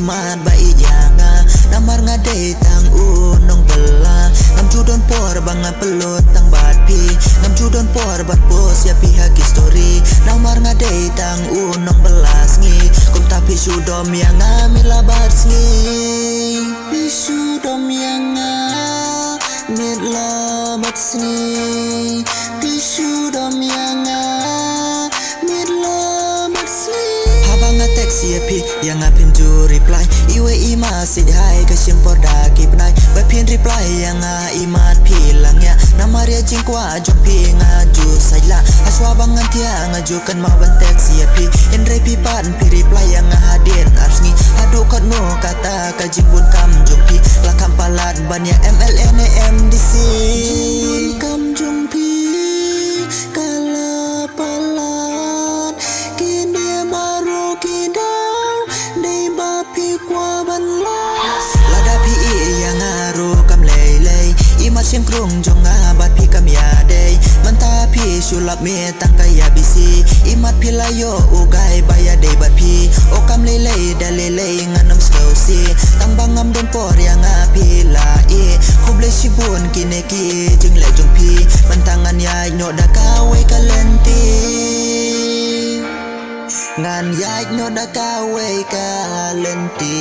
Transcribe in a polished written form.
imat ba iyanga namar nga day tang unong bala ngam judon por banga pelot tang batpi ngam judon por bat pos ya pihak history namar nga day tang unong belas ngi kum tapi sudom yang amila bars ngi pisudom yang amila bars ngi pisudom yang siapi yang apin ju reply iwe ima sid hai ka simpor da kipnai ba pin reply yang imat pilangnya namaria jingkwa jong pi ngaju saila aswa bangan tia ngajukan ma bantek siapi indre pipan pi reply yang hadir arsni adu kat no kata ka jingbun kam jong pi lakam palat banyak MLN MDC jingbun kam jong pi kala palat kini baru kita ladapi yang ngaru kam lei imat sim krung jong ngabat pi kam yadei mentapi sulap me tang kaya bisi imat pilayo ugai baya dei bat pi o kam lei dalelei nganam skausi tang bangam don por yang apilai khoble sibun kineki jeng le jong pi mentangan ya nyok da kawe kalenti ngan yai no da kawe kalenti